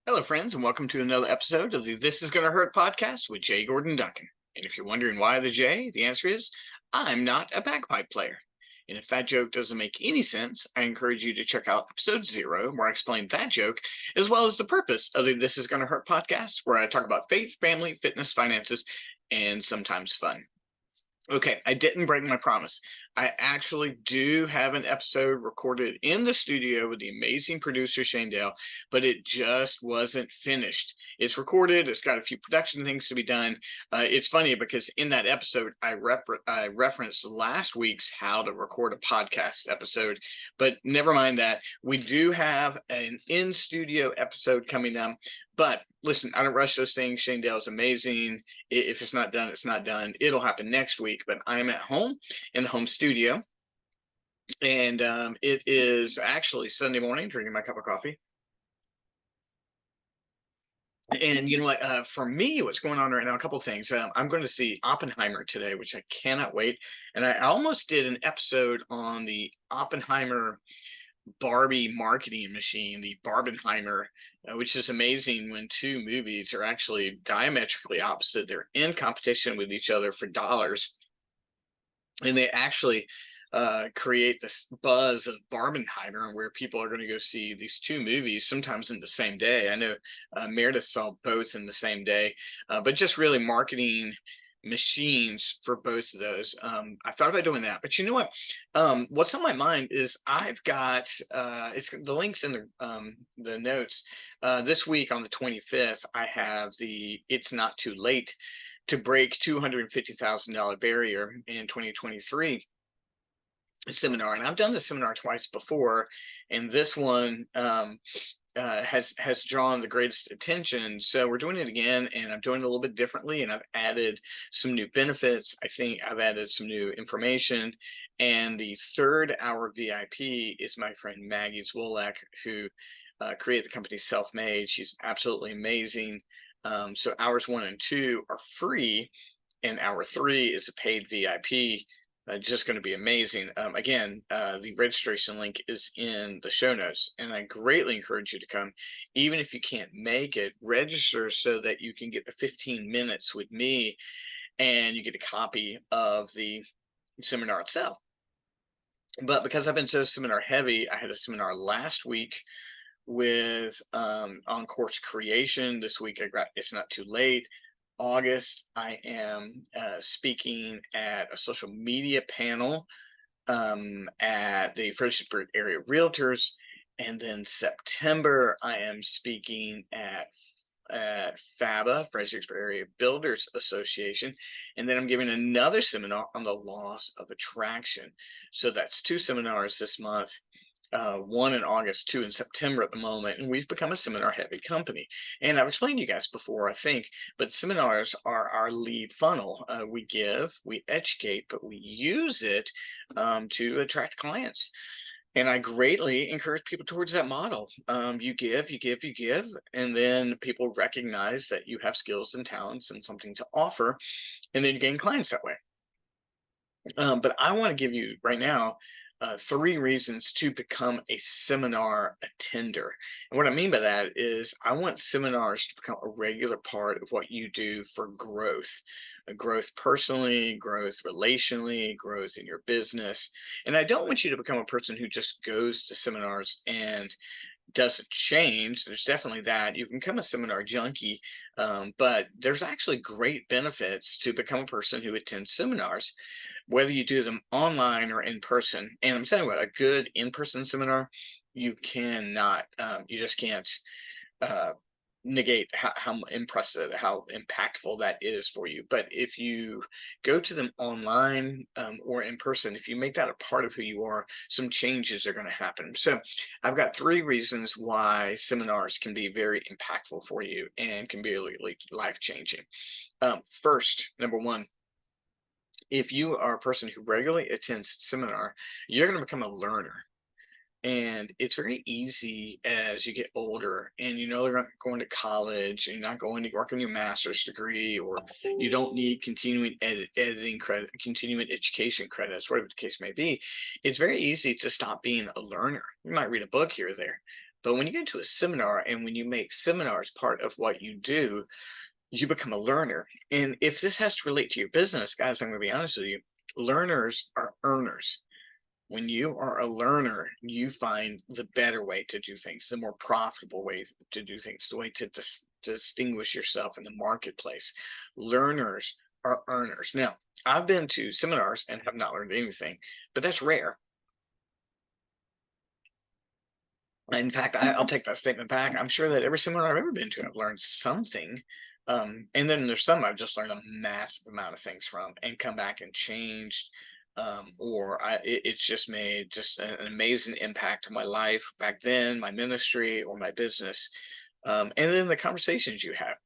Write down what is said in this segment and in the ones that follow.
Hello, friends, and welcome to another episode of the This Is Gonna Hurt podcast with Jay Gordon Duncan. And if you're wondering why the J, the answer is I'm not a bagpipe player. And if that joke doesn't make any sense, I encourage you to check out episode 0, where I explain that joke, as well as the purpose of the This Is Gonna Hurt podcast, where I talk about faith, family, fitness, finances, and sometimes fun. Okay, I didn't break my promise. I actually do have an episode recorded in the studio with the amazing producer Shane Dale, but it just wasn't finished. It's recorded. It's got a few production things to be done. It's funny because in that episode, I referenced last week's how to record a podcast episode, but never mind that. We do have an in-studio episode coming up. But listen, I don't rush those things. Shane Dale is amazing. If it's not done, it's not done. It'll happen next week. But I'm at home in the home studio, and it is actually Sunday morning, drinking my cup of coffee. And you know what? For me, what's going on right now? A couple of things. I'm going to see Oppenheimer today, which I cannot wait. And I almost did an episode on the Oppenheimer Barbie marketing machine, the Barbenheimer, which is amazing when two movies are actually diametrically opposite. They're in competition with each other for dollars, and they actually create this buzz of Barbenheimer, where people are going to go see these two movies sometimes in the same day. I know Meredith saw both in the same day, but just really marketing machines for both of those. I thought about doing that, but you know what? What's on my mind is I've got it's the links in the notes. This week on the 25th, I have the It's Not Too Late to Break $250,000 Barrier in 2023 seminar, and I've done this seminar twice before, and this one has drawn the greatest attention. So we're doing it again, and I'm doing it a little bit differently, and I've added some new benefits. I think I've added some new information, and the third hour VIP is my friend Maggie Zwolak, who created the company Self-Made. She's absolutely amazing. So hours 1 and 2 are free, and hour 3 is a paid VIP. Just going to be amazing. Again, the registration link is in the show notes, and I greatly encourage you to come. Even if you can't make it, register so that you can get the 15 minutes with me, and you get a copy of the seminar itself. But because I've been so seminar heavy, I had a seminar last week with on course creation. This week I got It's Not Too Late. August, I am speaking at a social media panel at the Fredericksburg Area Realtors. And then September, I am speaking at FABA, Fredericksburg Area Builders Association. And then I'm giving another seminar on the laws of attraction. So that's 2 seminars this month. 1 in August, 2 in September at the moment, and we've become a seminar heavy company. And I've explained to you guys before, I think, but seminars are our lead funnel. We give, we educate, but we use it to attract clients. And I greatly encourage people towards that model. You give, you give, you give, and then people recognize that you have skills and talents and something to offer, and then you gain clients that way. But I want to give you right now 3 reasons to become a seminar attender. And what I mean by that is I want seminars to become a regular part of what you do for growth. Growth personally, growth relationally, growth in your business. And I don't want you to become a person who just goes to seminars and doesn't change. There's definitely that. You can become a seminar junkie, but there's actually great benefits to become a person who attends seminars, whether you do them online or in person. And I'm telling you what, a good in-person seminar, you cannot, you just can't negate how impressive, how impactful that is for you. But if you go to them online or in person, if you make that a part of who you are, some changes are going to happen. So I've got 3 reasons why seminars can be very impactful for you and can be really life-changing. First, number 1, if you are a person who regularly attends seminar, you're going to become a learner. And it's very easy as you get older and you know they're not going to college and you're not going to work on your master's degree, or you don't need continuing editing credit, continuing education credits, whatever the case may be. It's very easy to stop being a learner. You might read a book here or there. But when you get to a seminar and when you make seminars part of what you do, you become a learner. And if this has to relate to your business, guys, I'm going to be honest with you, learners are earners. When you are a learner, you find the better way to do things, the more profitable way to do things, the way to distinguish yourself in the marketplace. Learners are earners. Now, I've been to seminars and have not learned anything, but that's rare. In fact, I'll take that statement back. I'm sure that every seminar I've ever been to, I've learned something. And then there's some I've just learned a massive amount of things from and come back and changed. It's just made just an amazing impact on my life back then, my ministry or my business. And then the conversations you have.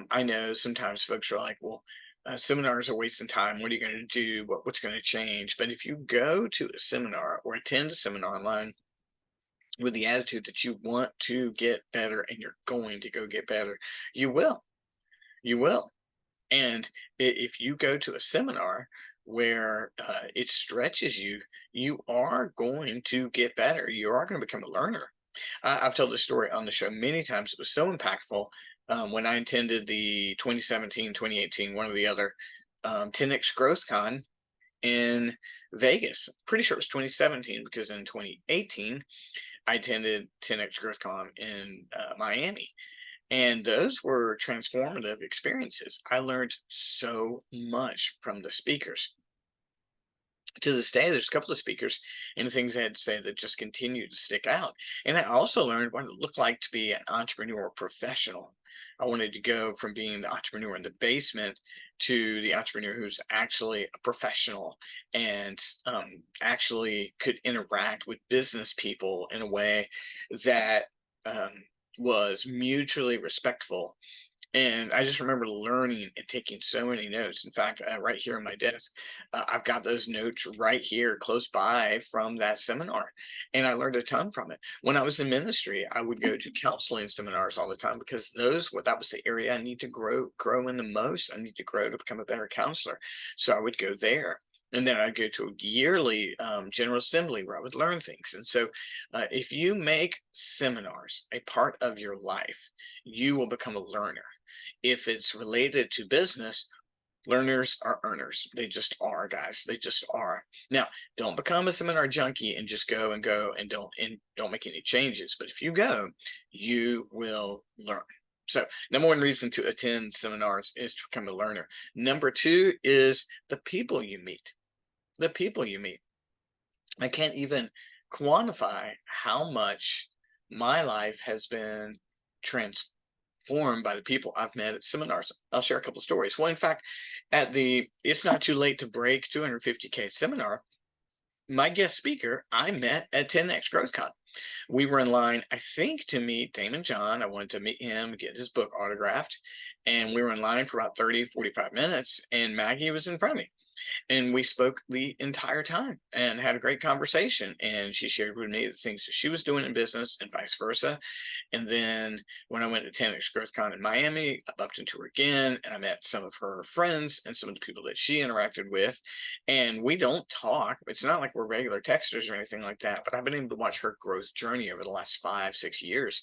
I know sometimes folks are like, well, seminars are wasting time. What are you going to do? What's going to change? But if you go to a seminar or attend a seminar online, with the attitude that you want to get better and you're going to go get better, you will. You will. And if you go to a seminar where it stretches you, you are going to get better. You are going to become a learner. I've told this story on the show many times. It was so impactful when I attended the 2017, 2018, one or the other 10X Growth Con in Vegas. Pretty sure it was 2017 because in 2018, I attended 10X GrowthCon in Miami, and those were transformative experiences. I learned so much from the speakers. To this day, there's a couple of speakers and the things they had to say that just continue to stick out. And I also learned what it looked like to be an entrepreneur professional. I wanted to go from being the entrepreneur in the basement to the entrepreneur who's actually a professional and actually could interact with business people in a way that was mutually respectful. And I just remember learning and taking so many notes. In fact, right here on my desk, I've got those notes right here close by from that seminar. And I learned a ton from it. When I was in ministry, I would go to counseling seminars all the time because that was the area I need to grow in the most. I need to grow to become a better counselor. So I would go there. And then I'd go to a yearly General Assembly where I would learn things. And so if you make seminars a part of your life, you will become a learner. If it's related to business, learners are earners. They just are, guys. They just are. Now, don't become a seminar junkie and just go and don't make any changes. But if you go, you will learn. So, number one reason to attend seminars is to become a learner. Number two is the people you meet. The people you meet. I can't even quantify how much my life has been transformed by the people I've met at seminars. I'll share a couple stories. Well, in fact, at the It's Not Too Late to Break 250K seminar, my guest speaker I met at 10X GrowthCon. We were in line, I think, to meet Damon John. I wanted to meet him, get his book autographed. And we were in line for about 30, 45 minutes, and Maggie was in front of me. And we spoke the entire time and had a great conversation. And she shared with me the things that she was doing in business and vice versa. And then when I went to 10X GrowthCon in Miami, I bumped into her again and I met some of her friends and some of the people that she interacted with. And we don't talk. It's not like we're regular texters or anything like that, but I've been able to watch her growth journey over the last 5, 6 years.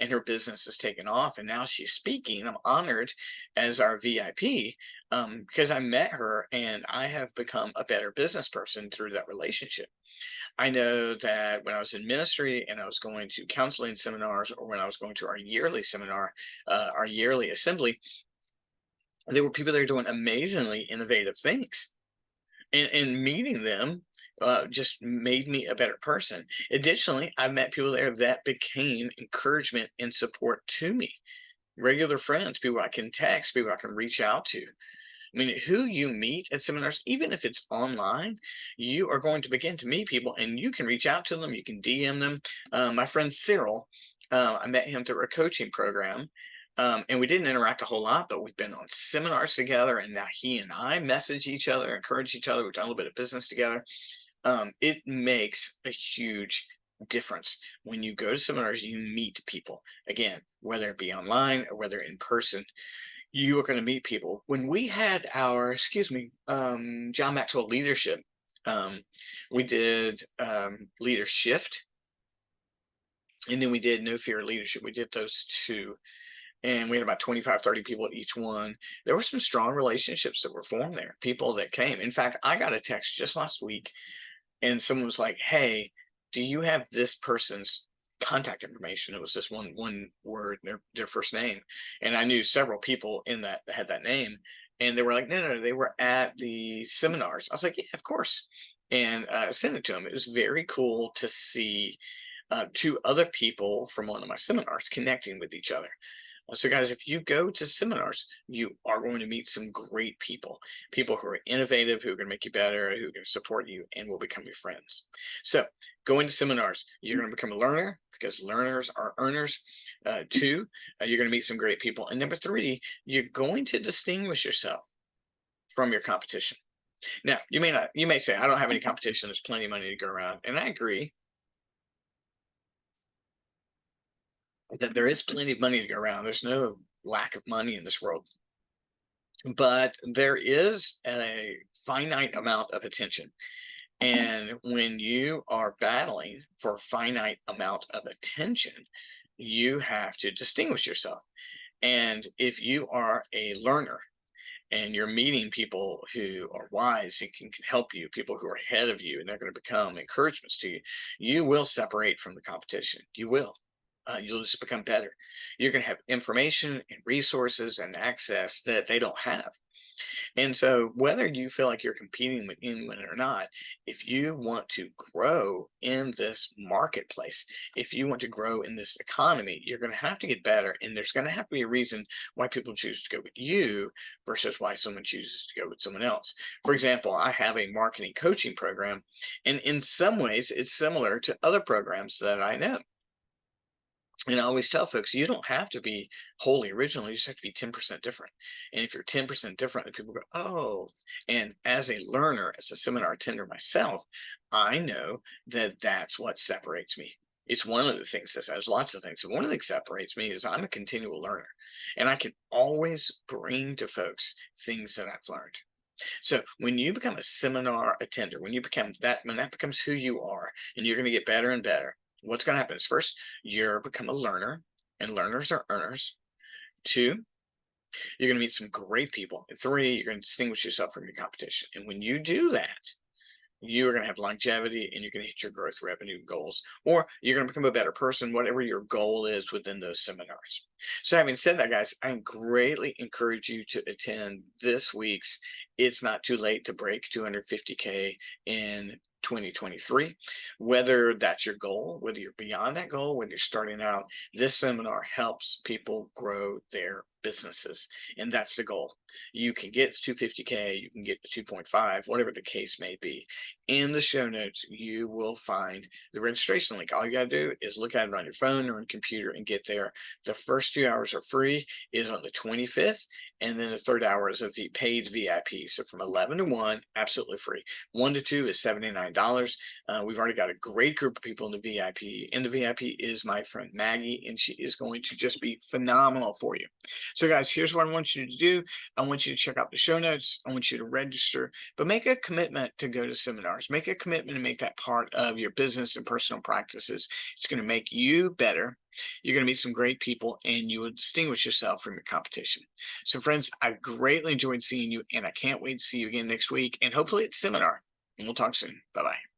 And her business has taken off. And now she's speaking. I'm honored as our VIP because I met her and I have become a better business person through that relationship. I know that when I was in ministry and I was going to counseling seminars, or when I was going to our yearly seminar, our yearly assembly, there were people that are doing amazingly innovative things. And meeting them just made me a better person. Additionally, I met people there that became encouragement and support to me. Regular friends, people I can text, people I can reach out to. I mean, who you meet at seminars, even if it's online, you are going to begin to meet people and you can reach out to them. You can DM them. My friend Cyril, I met him through a coaching program. And we didn't interact a whole lot, but we've been on seminars together. And now he and I message each other, encourage each other. We've done a little bit of business together. It makes a huge difference. When you go to seminars, you meet people. Again, whether it be online or whether in person, you are going to meet people. When we had our, excuse me, John Maxwell leadership, um, we did leader shift, and then we did no fear leadership. We did those two, and we had about 25, 30 people at each one. There were some strong relationships that were formed there, people that came. In fact, I got a text just last week, and someone was like, "Hey, do you have this person's contact information?" It was just one word, their first name, and I knew several people in that had that name, and they were like, "No, no, no, they were at the seminars." I was like, "Yeah, of course," and I sent it to them. It was very cool to see two other people from one of my seminars connecting with each other. So, guys, if you go to seminars, you are going to meet some great people, people who are innovative, who are going to make you better, who are going to support you, and will become your friends. So, going to seminars, you're going to become a learner because learners are earners. Two, you're going to meet some great people. And number three, you're going to distinguish yourself from your competition. Now, you may say, I don't have any competition. There's plenty of money to go around. And I agree that there is plenty of money to go around. There's no lack of money in this world, but there is a finite amount of attention. And when you are battling for a finite amount of attention, you have to distinguish yourself. And if you are a learner and you're meeting people who are wise and can help you, people who are ahead of you, and they're going to become encouragements to you, you will separate from the competition. You will. You'll just become better. You're going to have information and resources and access that they don't have. And so, whether you feel like you're competing with anyone or not, if you want to grow in this marketplace, if you want to grow in this economy, you're going to have to get better. And there's going to have to be a reason why people choose to go with you versus why someone chooses to go with someone else. For example, I have a marketing coaching program, and in some ways, it's similar to other programs that I know. And I always tell folks, you don't have to be wholly original. You just have to be 10% different. And if you're 10% different, then people go, oh. And as a learner, as a seminar attender myself, I know that that's what separates me. It's one of the things that there's lots of things. But one of the things that separates me is I'm a continual learner. And I can always bring to folks things that I've learned. So when you become a seminar attender, when that becomes who you are, and you're going to get better and better, what's going to happen is first, you're become a learner, and learners are earners. Two, you're going to meet some great people. And three, you're going to distinguish yourself from your competition. And when you do that, you are going to have longevity and you're going to hit your growth revenue goals, or you're going to become a better person, whatever your goal is within those seminars. So, having said that, guys, I greatly encourage you to attend this week's It's Not Too Late to Break 250K in 2023. Whether that's your goal, whether you're beyond that goal, when you're starting out, this seminar helps people grow their businesses. And that's the goal. You can get to 250K, you can get to 2.5, whatever the case may be. In the show notes, you will find the registration link. All you got to do is look at it on your phone or on computer and get there. The first 2 hours are free, is on the 25th, and then the third hour is a paid VIP. So from 11 to 1, absolutely free. 1 to 2 is $79. We've already got a great group of people in the VIP, and the VIP is my friend Maggie, and she is going to just be phenomenal for you. So, guys, here's what I want you to do. I want you to check out the show notes. I want you to register, but make a commitment to go to seminars. Make a commitment to make that part of your business and personal practices. It's going to make you better. You're going to meet some great people, and you will distinguish yourself from your competition. So, friends, I've greatly enjoyed seeing you, and I can't wait to see you again next week, and hopefully it's seminar. And we'll talk soon. Bye-bye.